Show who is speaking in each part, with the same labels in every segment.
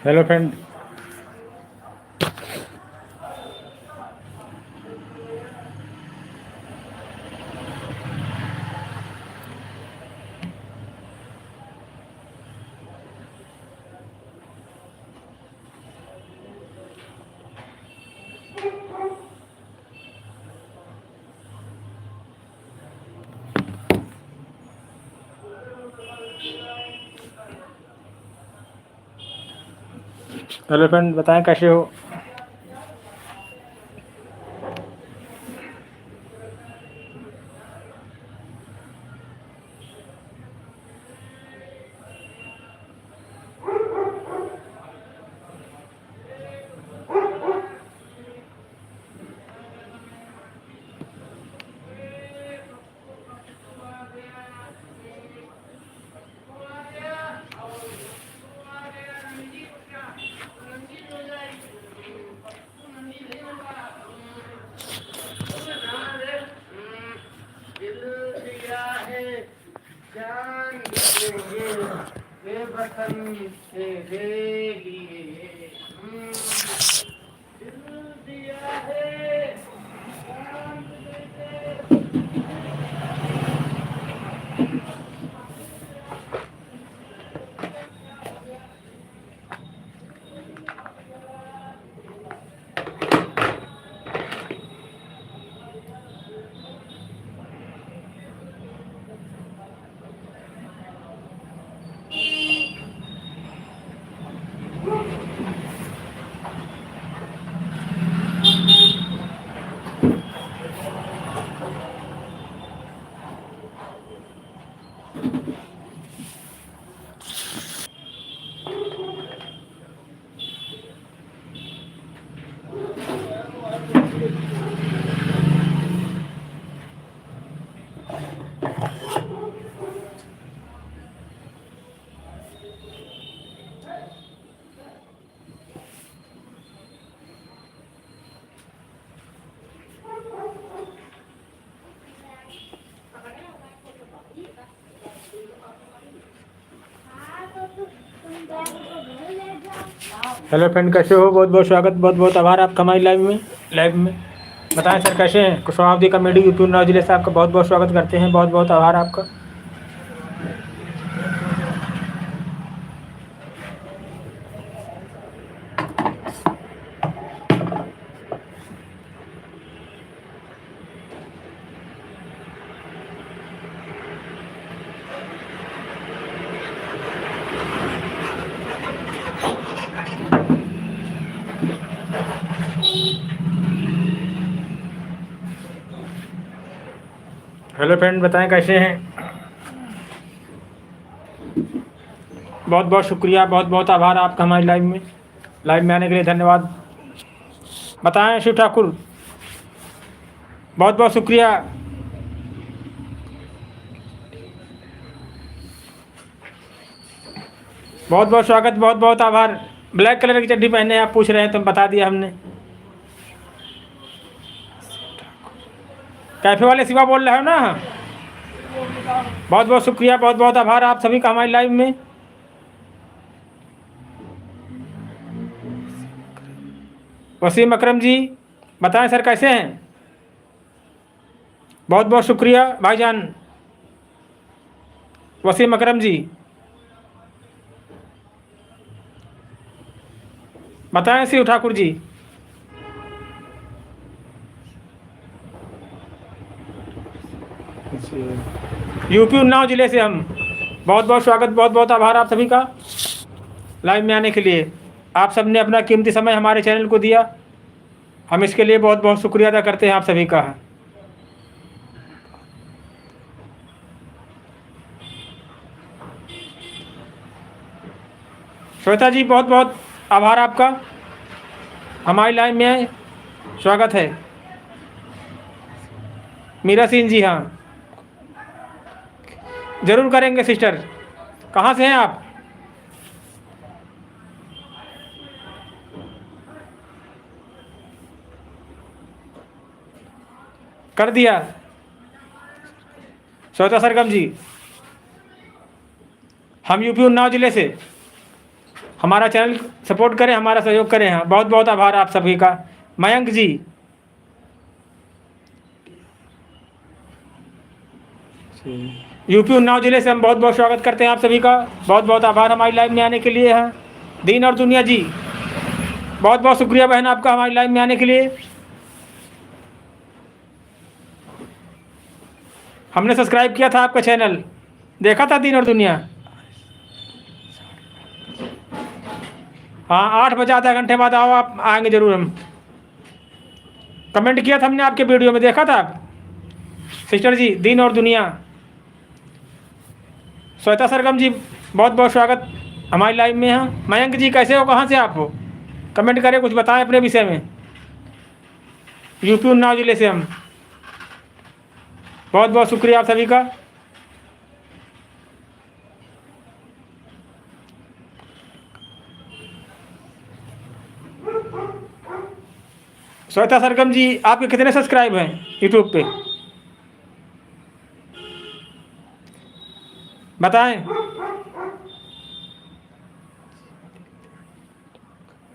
Speaker 1: Hello friend. Hello friend, बताएं कैसे हो। हेलो फ्रेंड, कैसे हो। बहुत बहुत स्वागत, बहुत बहुत आभार आपका हमारी लाइव में। बताएं सर कैसे हैं। कुशवाहा कमेटी यूपी उन्नाव जिले से आपका बहुत बहुत स्वागत करते हैं। बहुत बहुत आभार आपका। हेलो फ्रेंड, बताएं कैसे हैं। बहुत बहुत शुक्रिया, बहुत बहुत आभार आपका हमारी लाइव में आने के लिए धन्यवाद। बताएं शिव ठाकुर, बहुत बहुत शुक्रिया। बहुत बहुत स्वागत, बहुत बहुत आभार। ब्लैक कलर की चड्डी पहने आप पूछ रहे हैं तो बता दिया हमने। कैफे वाले शिवा बोल रहे हो ना। बहुत बहुत शुक्रिया, बहुत बहुत आभार आप सभी का हमारी लाइव में। वसीम अकरम जी, बताएं सर कैसे हैं। बहुत बहुत शुक्रिया भाईजान वसीम अकरम जी। बताएं शिव ठाकुर जी। यूपी उन्नाव जिले से हम। बहुत बहुत स्वागत, बहुत बहुत आभार आप सभी का लाइव में आने के लिए। आप सबने अपना कीमती समय हमारे चैनल को दिया, हम इसके लिए बहुत बहुत शुक्रिया अदा करते हैं आप सभी का। श्वेता जी, बहुत बहुत आभार आपका हमारी लाइव में स्वागत है। मीरा सिंह जी, हाँ जरूर करेंगे सिस्टर। कहाँ से हैं आप। कर दिया श्वेता सरगम जी। हम यूपी उन्नाव जिले से। हमारा चैनल सपोर्ट करें, हमारा सहयोग करें। हाँ, बहुत बहुत आभार आप सभी का। मयंक जी, यूपी उन्नाव जिले से हम बहुत बहुत स्वागत करते हैं आप सभी का। बहुत बहुत आभार हमारी लाइव में आने के लिए। हैं दीन और दुनिया जी, बहुत बहुत शुक्रिया बहन आपका हमारी लाइव में आने के लिए। हमने सब्सक्राइब किया था आपका चैनल, देखा था दीन और दुनिया। हाँ, 8 बजे आधा घंटे बाद आओ, आप आएंगे जरूर। हम कमेंट किया था हमने आपके वीडियो में, देखा था आप। सिस्टर जी, दीन और दुनिया, श्वेता सरगम जी, बहुत बहुत स्वागत हमारी लाइव में। हैं मयंक जी, कैसे हो, कहाँ से आप हो, कमेंट करें, कुछ बताएं अपने विषय में। यूपी उन्नाव जिले से हम, बहुत बहुत शुक्रिया आप सभी का। श्वेता सरगम जी, आपके कितने सब्सक्राइब हैं यूट्यूब पे, बताएं।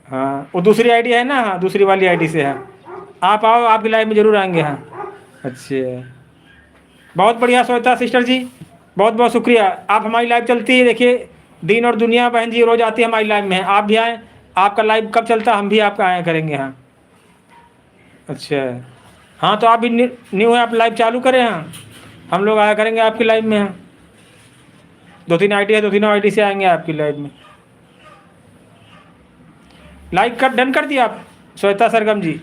Speaker 1: हाँ, वो दूसरी आईडी है ना, हाँ दूसरी वाली आईडी से है। आप आओ, आपकी लाइव में ज़रूर आएंगे। हाँ, अच्छा, बहुत बढ़िया श्वेता सिस्टर जी, बहुत बहुत शुक्रिया। आप हमारी लाइव चलती है, देखिए दीन और दुनिया बहन जी रोज़ आती है हमारी लाइव में। आप भी आएँ, आपका लाइव कब चलता हम भी आपका आया करेंगे। हाँ, अच्छा, हाँ तो आप भी न्यू है, आप लाइव चालू करें। हाँ, हम लोग आया करेंगे आपकी लाइव में। हाँ, 2-3 आईडी है, 2-3 आईडी से आएंगे आपकी लाइव में। लाइक कर डन कर दिया आप श्वेता सरगम जी।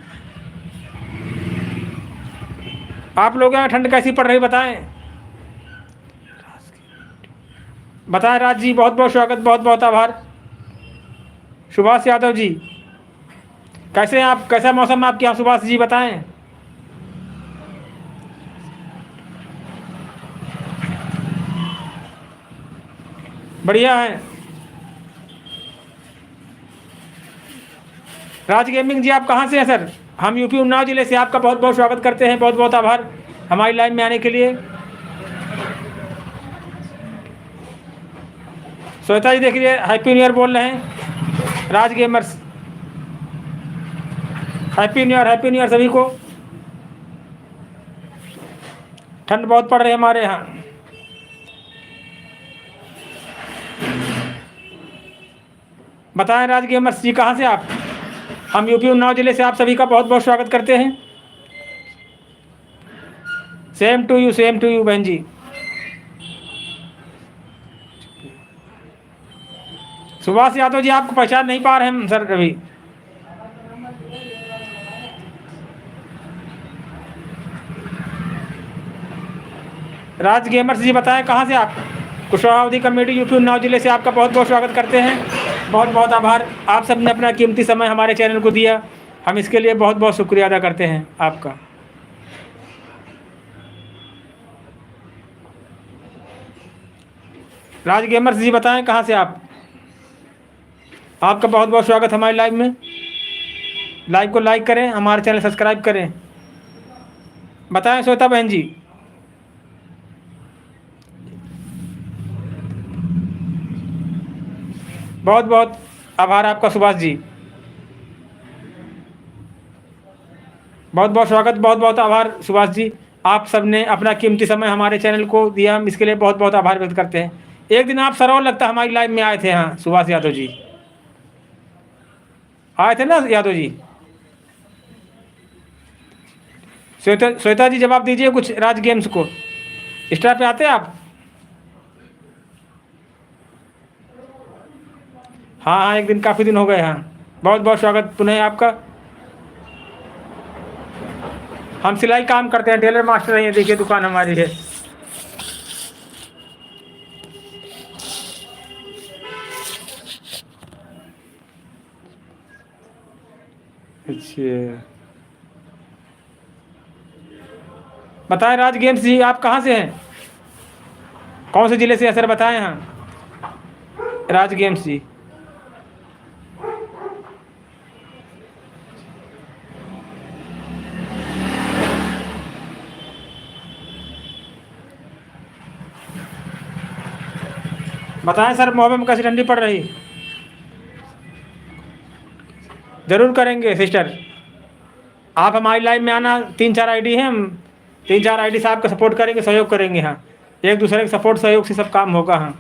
Speaker 1: आप लोग यहाँ ठंड कैसी पड़ रही बताएं, बताएं। राज जी, बहुत बहुत स्वागत, बहुत बहुत आभार। सुभाष यादव जी, कैसे हैं आप, कैसा मौसम है आपके यहाँ सुभाष जी, बताएं। बढ़िया है। राज गेमिंग जी, आप कहाँ से हैं सर, हम यूपी उन्नाव जिले से, आपका बहुत बहुत स्वागत करते हैं। बहुत बहुत आभार हमारी लाइन में आने के लिए। श्वेता जी देखिए, हैप्पी न्यू ईयर बोल रहे हैं Raj gamers. Happy new year, happy new year सभी को। ठंड बहुत पड़ रही है हमारे यहाँ। बताएं राज गेमर्स जी, कहाँ से आप, हम यूपी उन्नाव जिले से आप सभी का बहुत बहुत स्वागत करते हैं। सेम टू यू बहन जी। सुभाष यादव जी, आपको पहचान नहीं पा रहे हम सर अभी। राज गेमर्स जी, बताएं कहाँ से आप। कुशवाहा कमेटी यूपी उन्नाव जिले से आपका बहुत बहुत स्वागत करते हैं। बहुत बहुत आभार, आप सबने अपना कीमती समय हमारे चैनल को दिया, हम इसके लिए बहुत बहुत शुक्रिया अदा करते हैं आपका। राज गेमर्स जी, बताएं कहाँ से आप, आपका बहुत बहुत स्वागत हमारी लाइव में। लाइव को लाइक करें, हमारे चैनल सब्सक्राइब करें। बताएं श्वेता बहन जी। बहुत बहुत आभार आपका सुभाष जी, बहुत बहुत स्वागत, बहुत बहुत आभार सुभाष जी। आप सबने अपना कीमती समय हमारे चैनल को दिया, हम इसके लिए बहुत बहुत आभार व्यक्त करते हैं। एक दिन आप सरौर लगता हमारी लाइव में आए थे। हाँ, सुभाष यादव जी आए थे ना यादव जी। श्वेता जी, जवाब दीजिए कुछ राज गेम्स को, स्टार पे आते हैं आप। हाँ हाँ, एक दिन, काफ़ी दिन हो गए। हाँ, बहुत बहुत स्वागत पुनः आपका। हम सिलाई काम करते हैं, टेलर मास्टर हैं, देखिए दुकान हमारी है। अच्छा, बताएं राज गेम्स जी, आप कहाँ से हैं, कौन से ज़िले से हैं सर, बताएं। हाँ राज गेम्स जी, बताएं सर, मोहब्बत में कैसी ठंडी पड़ रही। ज़रूर करेंगे सिस्टर। आप हमारी लाइव में आना, 3-4 आईडी हैं, हम 3-4 आईडी से आपका सपोर्ट करेंगे, सहयोग करेंगे। हाँ, एक दूसरे के सपोर्ट सहयोग से सब काम होगा। हाँ,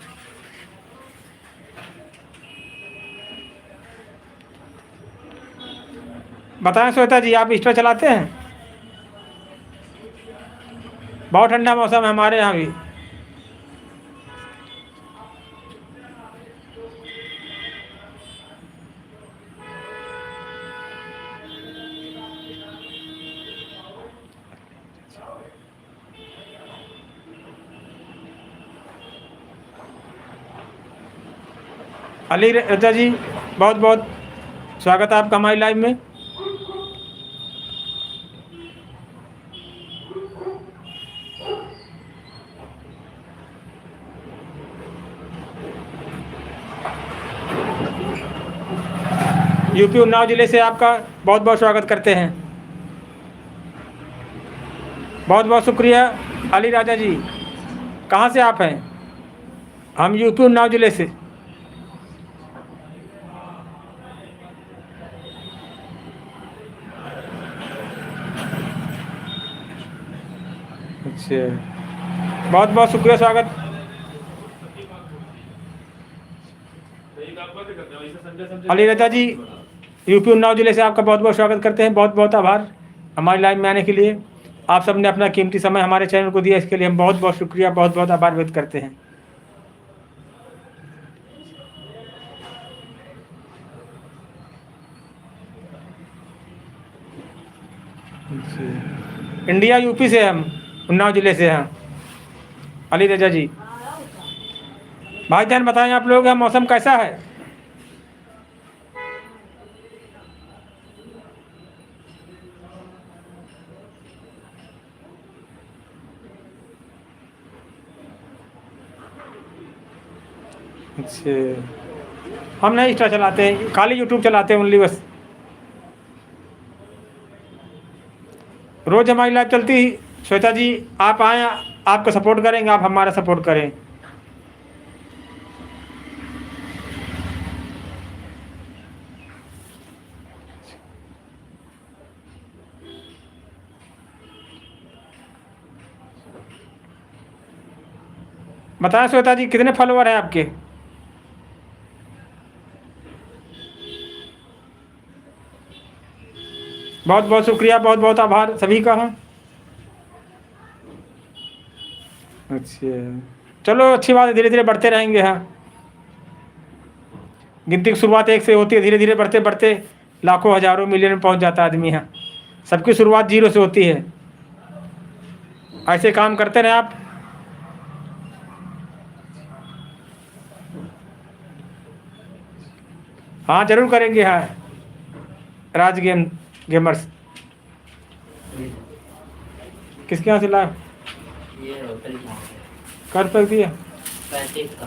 Speaker 1: बताएं श्वेता जी, आप इंस्टा चलाते हैं? बहुत ठंडा मौसम है हमारे यहाँ भी। अली रजा जी, बहुत बहुत स्वागत है आपका हमारी लाइव में। यूपी उन्नाव जिले से आपका बहुत बहुत स्वागत करते हैं। बहुत बहुत शुक्रिया अली राजा जी। कहाँ से आप हैं? हम यूपी उन्नाव जिले से। अच्छा, बहुत बहुत शुक्रिया, स्वागत। अली रजा जी, यूपी उन्नाव जिले से आपका बहुत बहुत स्वागत करते हैं। बहुत बहुत आभार हमारी लाइव में आने के लिए। आप सबने अपना कीमती समय हमारे चैनल को दिया, इसके लिए हम बहुत बहुत शुक्रिया, बहुत बहुत आभार व्यक्त करते हैं। इंडिया यूपी से, हम उन्नाव जिले से हैं। अली रजा जी, भाईजान बताएं आप लोग यहाँ मौसम कैसा है? अच्छा, हम नहीं इंस्टा चलाते हैं, खाली यूट्यूब चलाते हैं ओनली बस। रोज़ हमारी लाइव चलती। श्वेता जी, आप आएँ, आपका सपोर्ट करेंगे, आप हमारा सपोर्ट करें। बताएं श्वेता जी, कितने फॉलोवर हैं आपके? बहुत बहुत शुक्रिया, बहुत बहुत आभार सभी का। हाँ, अच्छा, चलो अच्छी बात है, धीरे धीरे बढ़ते रहेंगे। हाँ, गिनती की शुरुआत एक से होती है, धीरे धीरे बढ़ते बढ़ते लाखों हजारों मिलियन में पहुंच जाता है आदमी। हाँ, सबकी शुरुआत 0 से होती है। ऐसे काम करते रहे आप। हाँ, जरूर करेंगे। हाँ, राज गेमर्स किसके यहाँ से लाए?
Speaker 2: ये होटल
Speaker 1: कर तक दिया
Speaker 2: 35 का।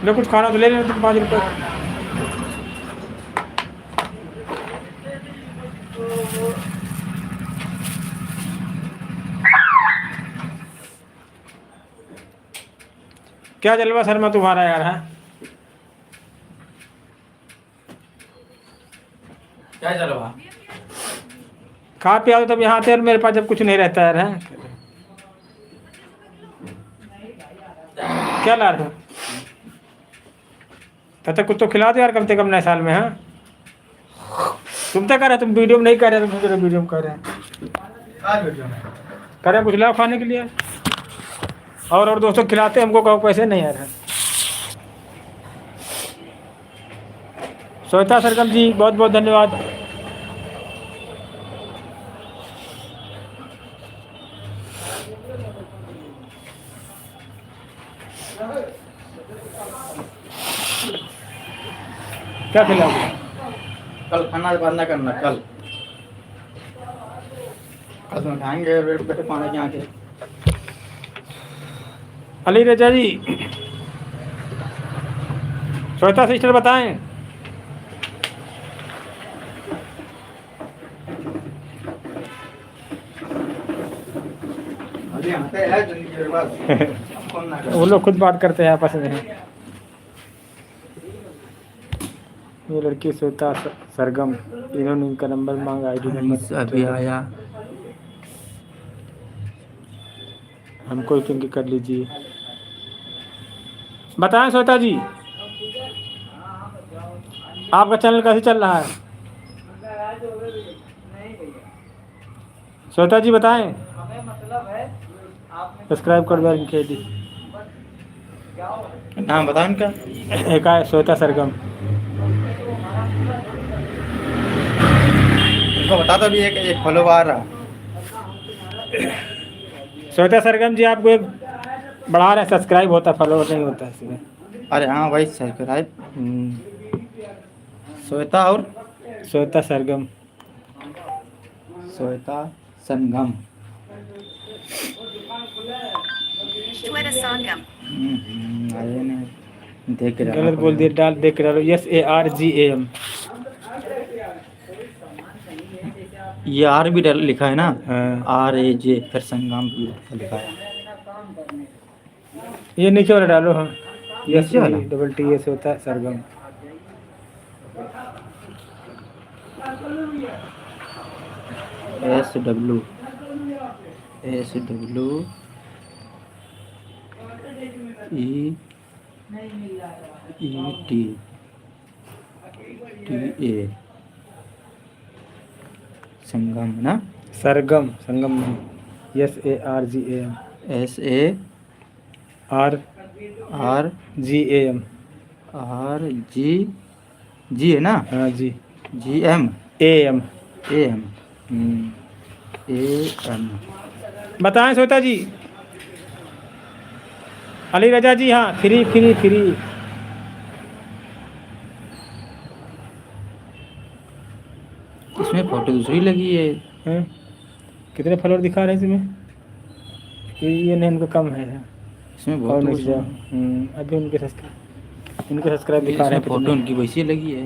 Speaker 1: ले, कुछ खाना तो ले लेना तुम, 5 रुपये। क्या जलवा शर्मा तुम्हारा यार है?
Speaker 2: क्या जलवा?
Speaker 1: खा पिया तो तब यहाँ आते और मेरे पास जब कुछ नहीं रहता यार है। क्या ला रहे हो? तब तक कुछ तो खिला दो यार, कम से कम नए साल में। हाँ, तुम तो कर रहे, तुम वीडियो में नहीं कर रहे, तुम तो वीडियो में कर रहे हैं। करे कुछ लाओ खाने के लिए। और दोस्तों खिलाते, हमको कहो पैसे नहीं आ रहे। श्वेता सरगम जी, बहुत बहुत धन्यवाद। क्या खिलाओगे?
Speaker 2: कल खाना बंद ना करना, कल तुम खाएंगे रेट पे पानी के आके।
Speaker 1: अली रजा जी, श्वेता सिस्टर बताएं।
Speaker 2: अभी आते हैं जिंदगी के बाद।
Speaker 1: वो लोग खुद बात करते हैं आपस में। ये लड़की श्वेता सरगम, इन्होंने इनका नंबर मांगा, आईडी नंबर
Speaker 2: अभी आया।
Speaker 1: हमको क्योंकि कर लीजिए। बताएं श्वेता जी, आपका चैनल कैसे चल रहा है? श्वेता जी बताएं। सब्सक्राइब कर दो इनके आईडी।
Speaker 2: नाम बताओ इनका।
Speaker 1: एक है श्वेता सरगम।
Speaker 2: इनको बता दो भी एक फॉलोवर रहा।
Speaker 1: श्वेता सरगम जी आपको एक बढ़ा रहे, सब्सक्राइब होता, फॉलोवर नहीं होता इसमें।
Speaker 2: अरे हाँ भाई सब्सक्राइब। श्वेता और
Speaker 1: श्वेता सरगम।
Speaker 2: श्वेता संगम।
Speaker 3: Shweta Sangam.
Speaker 2: अरे नहीं देख रहा।
Speaker 1: गलत बोल दिए, डाल देख के डालो SARGAM।
Speaker 2: ये आर भी लिखा है ना।
Speaker 1: हाँ।
Speaker 2: RAJ फिर संगम भी लिखा है।
Speaker 1: ये नीचे वाला डालो। हाँ
Speaker 2: नीचे वाला?
Speaker 1: SWT होता है सरगम।
Speaker 2: SWEETA संगम ना।
Speaker 1: सरगम, संगम नहीं। SARGAM।
Speaker 2: SARGAM है ना।
Speaker 1: हाँ जी।
Speaker 2: GM
Speaker 1: AM।
Speaker 2: AM AM।
Speaker 1: बताएं श्वेता जी। अली रजा जी, हाँ फ्री फ्री फ्री।
Speaker 2: इसमें फोटो दूसरी लगी है।
Speaker 1: हैं? कितने फॉलोअर दिखा रहे हैं इसमें? ये नहीं, इनको कम है।
Speaker 2: इसमें
Speaker 1: और
Speaker 2: बहुत
Speaker 1: नीचे जाओ। अभी उनके सब्सक्राइब दिखा रहे हैं
Speaker 2: फोटो
Speaker 1: कितने।
Speaker 2: उनकी वैसी लगी है।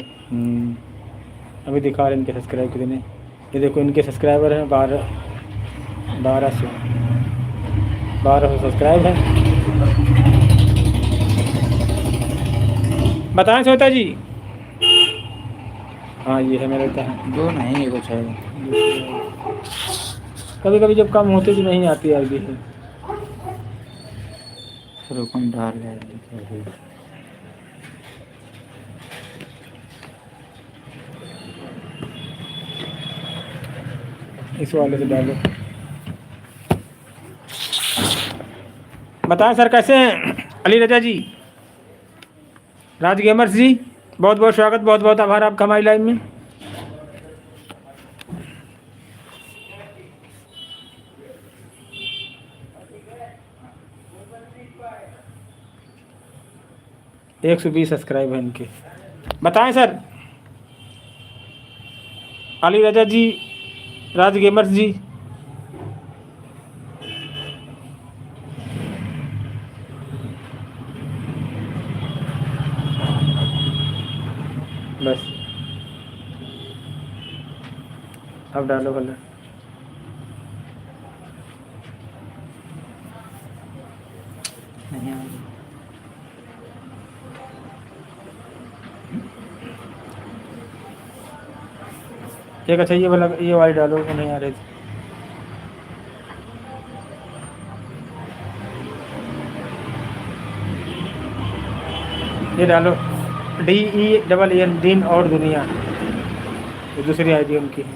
Speaker 1: अभी दिखा रहे हैं इनके सब्सक्राइब कितने। ये देखो इनके सब्सक्राइबर हैं 1200 सब्सक्राइब है। बताएं श्वेता जी। हाँ ये है मेरा है।
Speaker 2: दो नहीं है कुछ है।
Speaker 1: कभी कभी जब कम होती तो नहीं आती आईडी है।
Speaker 2: रुकन डाल है।
Speaker 1: इस वाले से डालो। बताएं सर कैसे हैं? अली रजा जी, राज गेमर्स जी, बहुत बहुत स्वागत, बहुत बहुत आभार आपका हमारी लाइव में। एक 120 सब्सक्राइब है इनके। बताएं सर। अली रजा जी, राज गेमर्स जी। बस अब डालो कलर। एक अच्छा ये वाला, ये वाली डालो, वो नहीं आ रहे थे। ये डालो DEEN दिन और दुनिया, ये दूसरी आईडी उनकी है।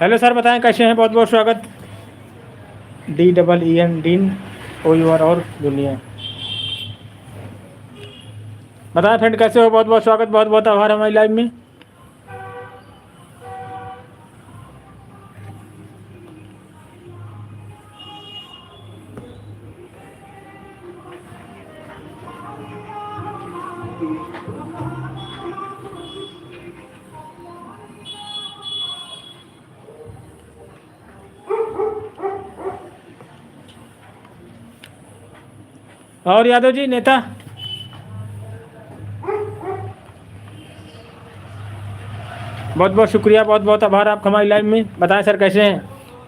Speaker 1: हेलो सर, बताएं कैसे हैं? बहुत बहुत स्वागत। DEEN दिन OUR और दुनिया। बताएं फ्रेंड कैसे हो? बहुत बहुत स्वागत, बहुत बहुत आभार हमारी लाइव में। और यादव जी नेता, बहुत बहुत शुक्रिया, बहुत बहुत आभार आपका हमारी लाइव में। बताएं सर कैसे हैं?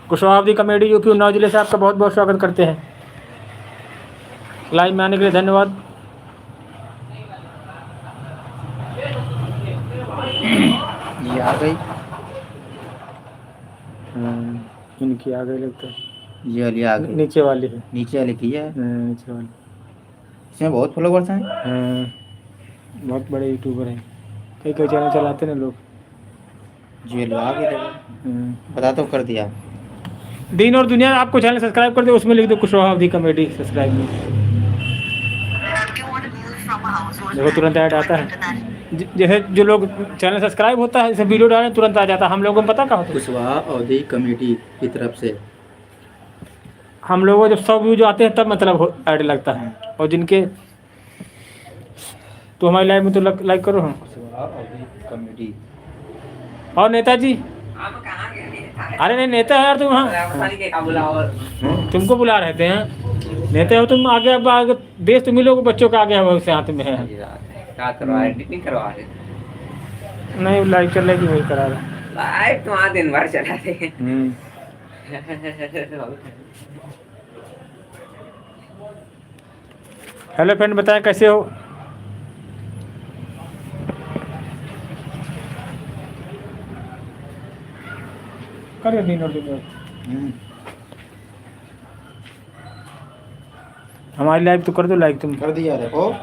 Speaker 1: कुशवाहा कॉमेडी यूपी उन्नाव जिले से आपका बहुत बहुत स्वागत करते हैं। लाइव में आने के लिए धन्यवाद।
Speaker 2: आ गई।
Speaker 1: इनकी आ गई लगता है।
Speaker 2: ये वाली आ गई।
Speaker 1: नीचे वाली है।
Speaker 2: नीचे वाली की है।
Speaker 1: नीचे वाली।
Speaker 2: इसमें बहुत फॉलोवर्स हैं।
Speaker 1: बहुत बड़े यूट्यूबर हैं। कई कई चैनल चलाते हैं ना लोग।
Speaker 2: ये वाली आ गई लगा। बता तो कर दिया।
Speaker 1: दीन और दुनिया आपको चैनल सब्सक्राइब कर दो, उसमें लिख दो कुशवाहा अवधी कॉमेडी सब्सक्राइब में।
Speaker 3: If you want to move from a household
Speaker 1: देखो तुरंत
Speaker 3: plan
Speaker 1: ऐड
Speaker 3: to
Speaker 1: आता
Speaker 3: an
Speaker 1: है।
Speaker 3: internet,
Speaker 1: जैसे जो लोग चैनल सब्सक्राइब होता है, जैसे वीडियो डालें तुरंत आ जाता है। हम लोगों को पता कहाँ होता है।
Speaker 2: कुशवाहा अवधी कमेटी की तरफ से
Speaker 1: हम लोगों को जब 100 व्यूज आते हैं तब मतलब ऐड लगता है। और जिनके तो हमारे लाइव में तो लाइक करो हम।
Speaker 2: कुशवाहा अवधी कमेटी।
Speaker 1: और नेताजी, अरे नहीं नेता है यार तुम। हाँ तुमको बुला रहे थे। हैं नेता हो तुम। आगे अब आगे देश तुम ही लोग बच्चों का आगे भविष्य हाथ में है।
Speaker 4: क्या करवा रहे? एडिटिंग करवा रहे?
Speaker 1: नहीं लाइव चल रही वही करा रहा।
Speaker 4: लाइव तो वहाँ दिन भर चला रहे।
Speaker 1: हेलो फ्रेंड, बताएं कैसे हो। कर दिन और दिन हमारी लाइव तो कर दो लाइक तुम।
Speaker 2: कर दिया देखो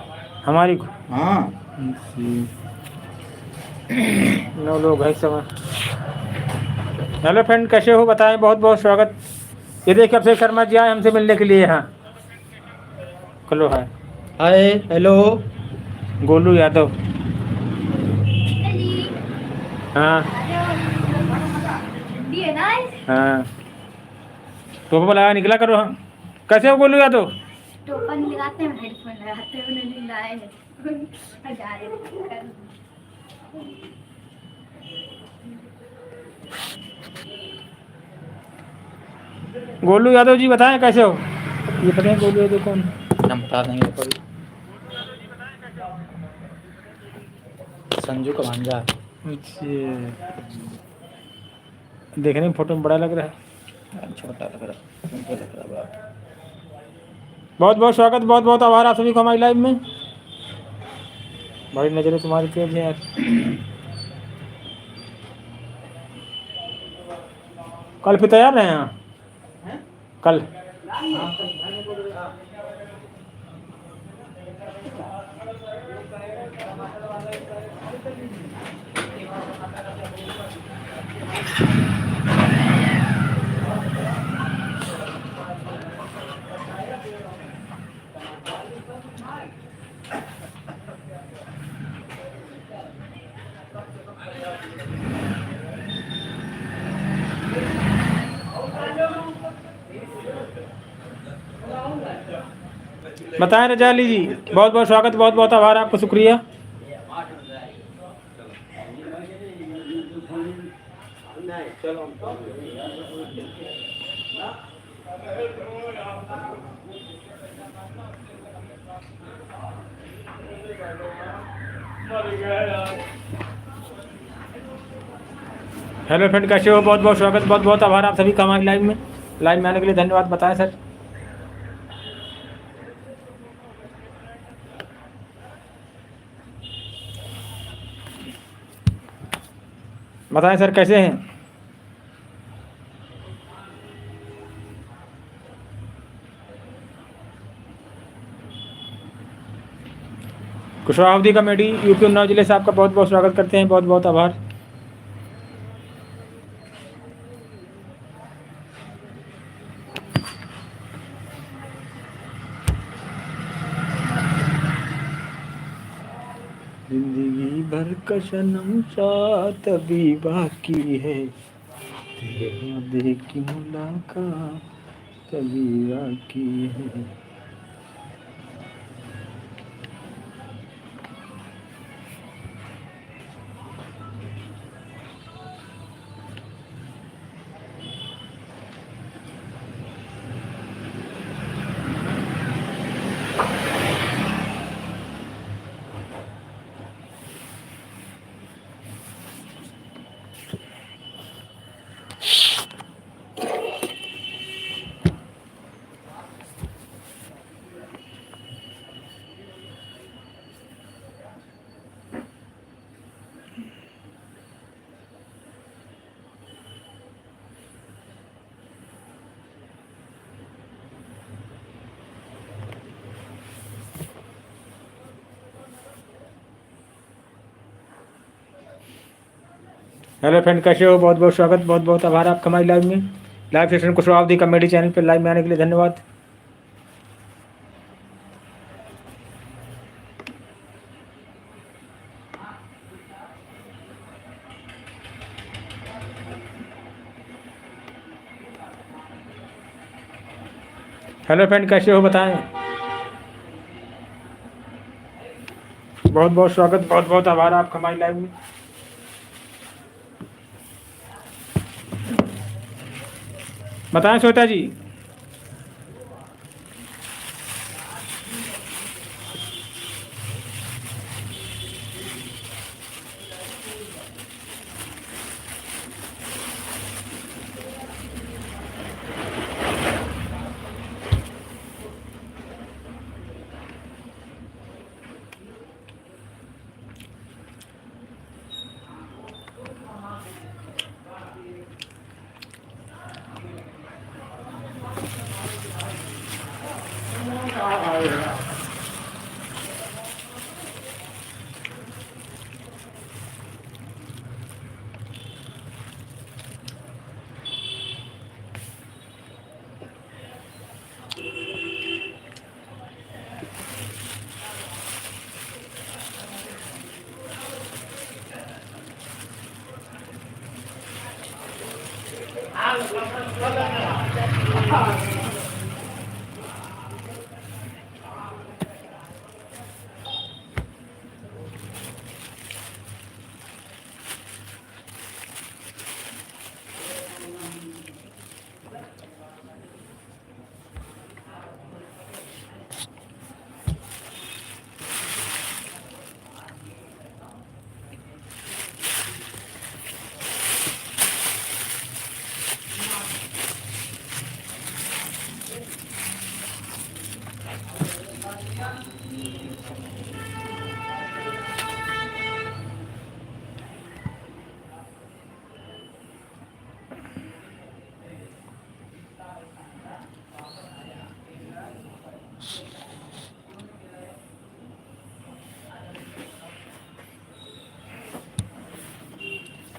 Speaker 1: हमारी को
Speaker 2: हाँ
Speaker 1: 9 लोग हैं इस समय। हेलो फ्रेंड कैसे हो बताएं। बहुत बहुत स्वागत। ये देखिए अभिषेक शर्मा जी आए हमसे मिलने के लिए यहाँ। कलो है।
Speaker 2: Hi hello
Speaker 1: Golu Yadav. हाँ हाँ टोपा लगा निकला करो। हाँ कैसे हो गोलू यादव।
Speaker 5: टोपा नहीं लगाते हैं, हेडफोन लगाते हैं। उन्होंने लाए हैं। जा रहे हैं।
Speaker 1: गोलू यादव जी बताएं कैसे हो। ये पता है गोलू यादव कौन।
Speaker 2: हम बता देंगे कभी। संजू का भांजा।
Speaker 1: देखने में फोटो में बड़ा लग रहा है।
Speaker 2: छोटा लग रहा है लग रहा बड़ा।
Speaker 1: बहुत बहुत स्वागत, बहुत बहुत आभार आप सभी को हमारी लाइव में। बड़ी नजरें तुम्हारी तेज हैं यार। कल फिर तैयार रहे यहाँ कल। बताएं रजाली जी, बहुत बहुत स्वागत, बहुत बहुत आभार आपका, शुक्रिया। हेलो फ्रेंड कैसे हो, बहुत बहुत स्वागत, बहुत बहुत आभार आप सभी का हमारी लाइव में आने के लिए धन्यवाद। बताएं सर। बताएं सर कैसे हैं। कुशवाहा अवधी कॉमेडी यूपी उन्नाव जिले से आपका बहुत बहुत स्वागत करते हैं, बहुत बहुत आभार। जिंदगी भर का सनम साथ अभी बाकी है, तेरे वादे की मुलाकात अभी बाकी है। हेलो फ्रेंड, कैसे हो? बहुत बहुत स्वागत, बहुत बहुत आभार आपका हमारी लाइव में। Live session Kushwaha comedy channel पर लाइव में आने के लिए धन्यवाद। हेलो फ्रेंड, कैसे हो बताएं? बहुत बहुत स्वागत, बहुत बहुत आभार आपका हमारी लाइव में। बताएं श्वेता जी।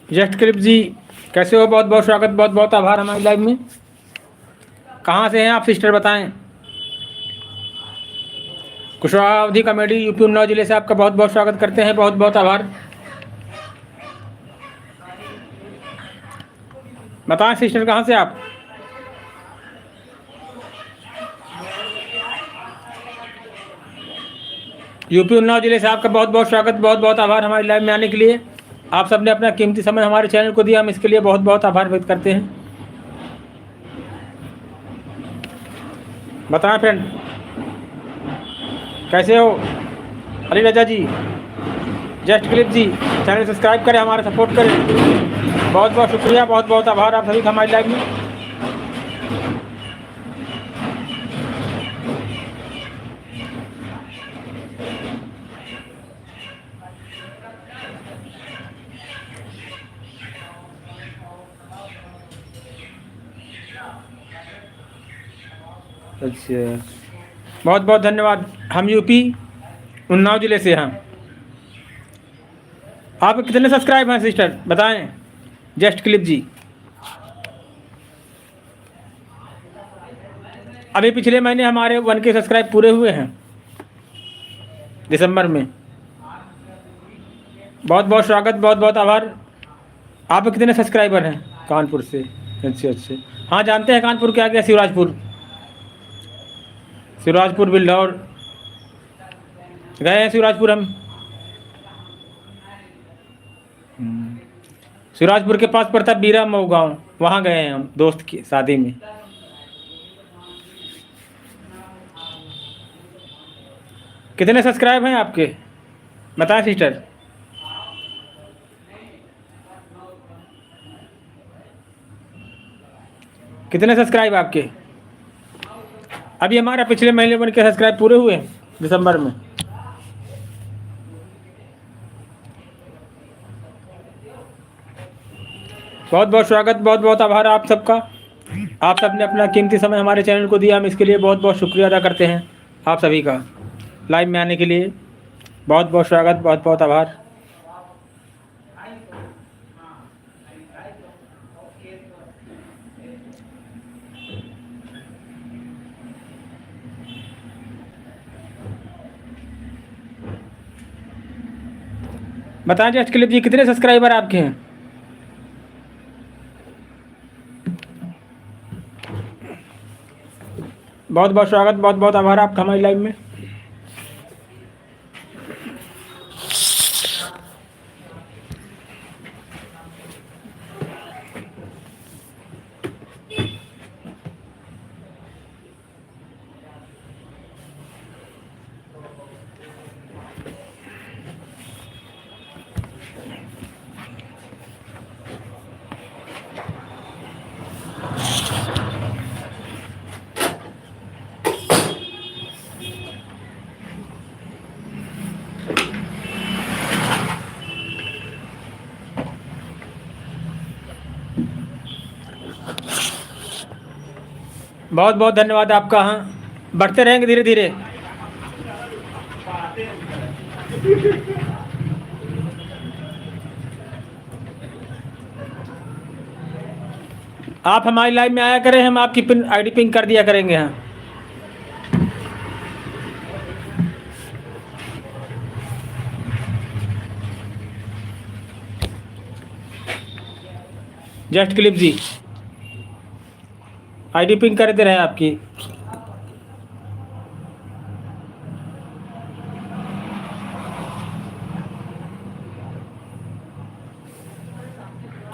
Speaker 1: जस्ट क्लिप जी, कैसे हो? बहुत बहुत स्वागत, बहुत बहुत आभार हमारी लाइव में। कहाँ से हैं आप सिस्टर बताएं? कुशवाहा कॉमेडी यूपी उन्नाव जिले से आपका बहुत बहुत स्वागत करते हैं, बहुत बहुत आभार। बताएं सिस्टर, कहाँ से आप? यूपी उन्नाव जिले से आपका बहुत बहुत स्वागत, बहुत बहुत आभार हमारी लाइव में आने के लिए। आप सबने अपना कीमती समय हमारे चैनल को दिया, हम इसके लिए बहुत बहुत आभार व्यक्त करते हैं। बताएं फ्रेंड, कैसे हो? अली रजा जी, जस्ट क्लिप जी, चैनल सब्सक्राइब करें, हमारा सपोर्ट करें। बहुत बहुत शुक्रिया, बहुत बहुत आभार आप सभी का हमारी लाइव में। अच्छा, बहुत बहुत धन्यवाद। हम यूपी उन्नाव जिले से हैं। आप कितने सब्सक्राइब हैं सिस्टर बताएं? जस्ट क्लिप जी, अभी पिछले महीने हमारे 1K सब्सक्राइब पूरे हुए हैं दिसंबर में। बहुत बहुत स्वागत, बहुत बहुत आभार। आप कितने सब्सक्राइबर हैं? कानपुर से। अच्छा अच्छा, हाँ जानते हैं कानपुर के आगे शिवराजपुर। शिवराजपुर बिल्डौर गए हैं शिवराजपुर हम। शिवराजपुर के पास पड़ता बीरा मऊ गाँव, वहाँ गए हैं हम दोस्त की शादी में। कितने सब्सक्राइब हैं आपके बताएं सिस्टर? कितने सब्सक्राइब आपके? अभी हमारा पिछले महीने 1K सब्सक्राइब पूरे हुए हैं दिसंबर में। बहुत बहुत स्वागत, बहुत बहुत आभार आप सबका। आप सबने अपना कीमती समय हमारे चैनल को दिया, हम इसके लिए बहुत बहुत शुक्रिया अदा करते हैं आप सभी का। लाइव में आने के लिए बहुत बहुत स्वागत, बहुत बहुत आभार। बताएं जस्ट क्लिप जी, कितने सब्सक्राइबर आपके हैं? बहुत बहुत स्वागत, बहुत बहुत आभार आपका हमारी लाइव में। बहुत बहुत धन्यवाद आपका। हाँ, बढ़ते रहेंगे धीरे धीरे। आप हमारी लाइव में आया करें, हम आपकी पिन आईडी पिंग कर दिया करेंगे। हाँ, जस्ट क्लिप जी आईडी पिंग करते रहे आपकी।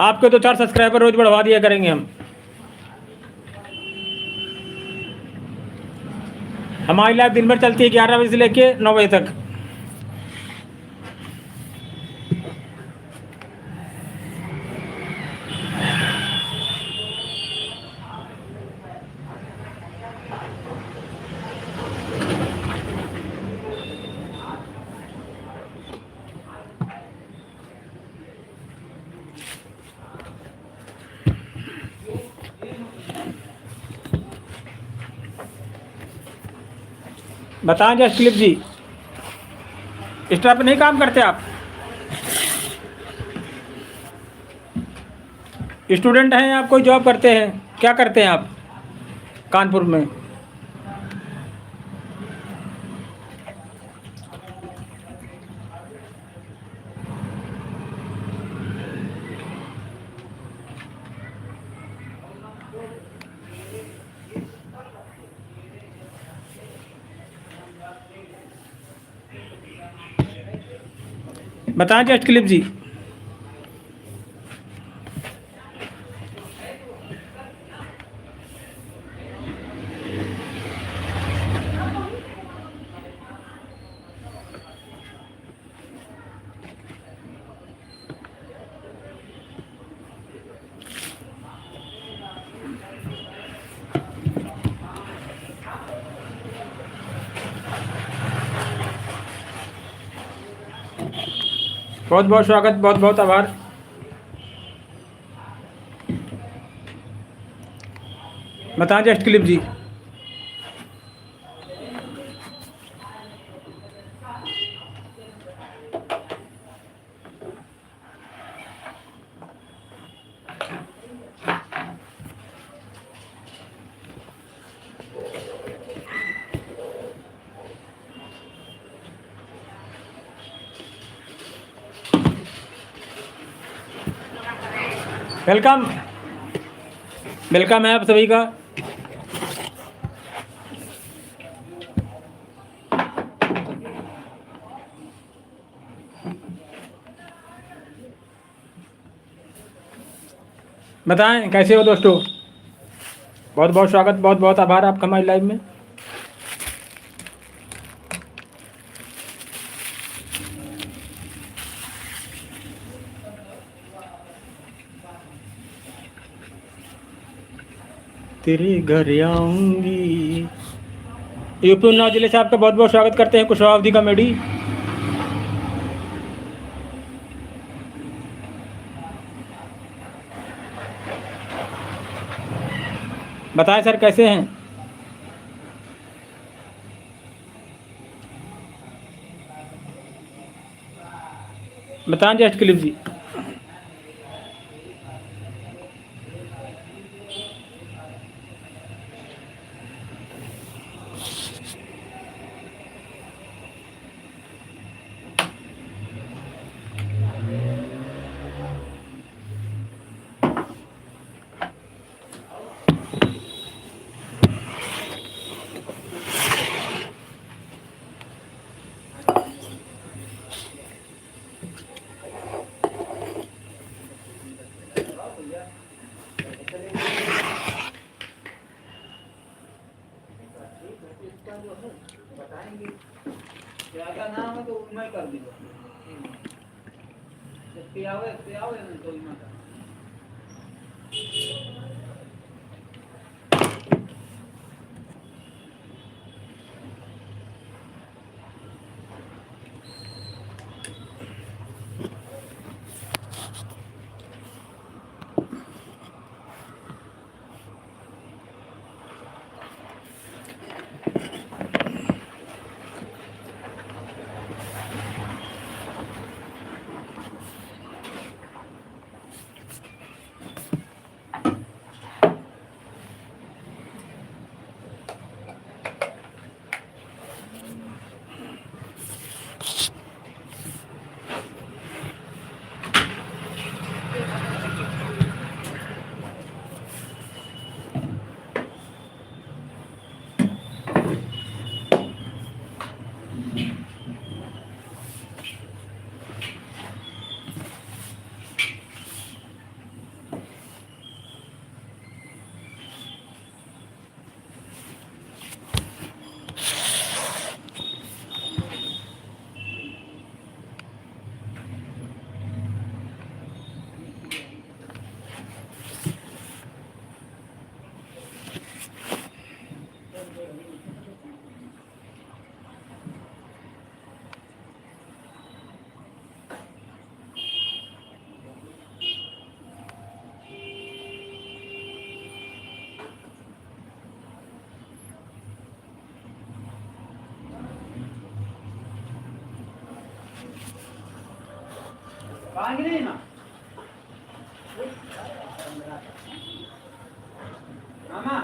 Speaker 1: आपके 2-4 सब्सक्राइबर रोज बढ़वा दिया करेंगे हम। हमारी लाइव दिन भर चलती है 11 बजे से लेके 9 बजे तक। बताएं जस्ट क्लिप जी, इंस्टा पे नहीं काम करते आप? स्टूडेंट हैं आप, कोई जॉब करते हैं? क्या करते हैं आप कानपुर में? बताएं जस्ट क्लिप जी। बहुत बहुत स्वागत, बहुत बहुत आभार। बताएं जस्ट क्लिप जी। वेलकम, वेलकम है आप सभी का। बताएं कैसे हो दोस्तों? बहुत बहुत स्वागत, बहुत बहुत आभार आपका हमारी लाइव में। तेरे घर आऊंगी। यूपी उन्नाव जिले से आपका बहुत बहुत स्वागत करते हैं कुशवाहा अवधि कॉमेडी। बताएं सर कैसे हैं? बताएं जस्ट क्लिप जी।
Speaker 2: मैं कर दी पियावे पियावे ना तो मत पानी नहीं ना मामा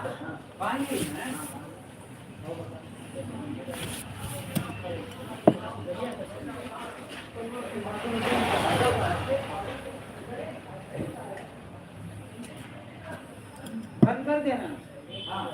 Speaker 2: पानी नहीं है बंद कर देना हाँ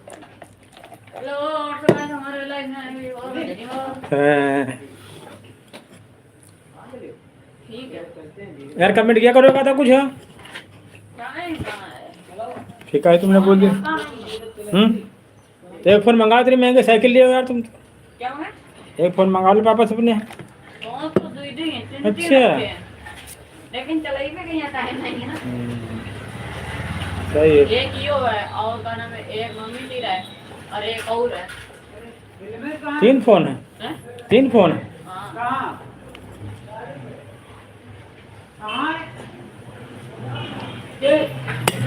Speaker 5: हेलो और सब गाइस हमारे लाइव में आए हुए और धन्यवाद। ठीक है
Speaker 1: यार कमेंट किया करो था कुछ हाँ
Speaker 5: कहाँ है
Speaker 1: ठीक है तुमने बोल दिया तो एक फ़ोन मंगाओ इतनी महंगे साइकिल लियो यार तुम
Speaker 5: क्या हुआ
Speaker 1: एक फ़ोन मंगा लो पापा सबने
Speaker 5: फोन तो दो ही हैं तीन
Speaker 1: अच्छा।
Speaker 5: रखे हैं। लेकिन चलाई पे कहीं टाइम नहीं है ना
Speaker 1: सही है
Speaker 5: एक यो है और का नाम है एक मम्मी तेरा है और एक और है
Speaker 1: 3 फ़ोन है
Speaker 5: हैं?
Speaker 1: 3 फ़ोन है
Speaker 5: हाँ
Speaker 1: चलो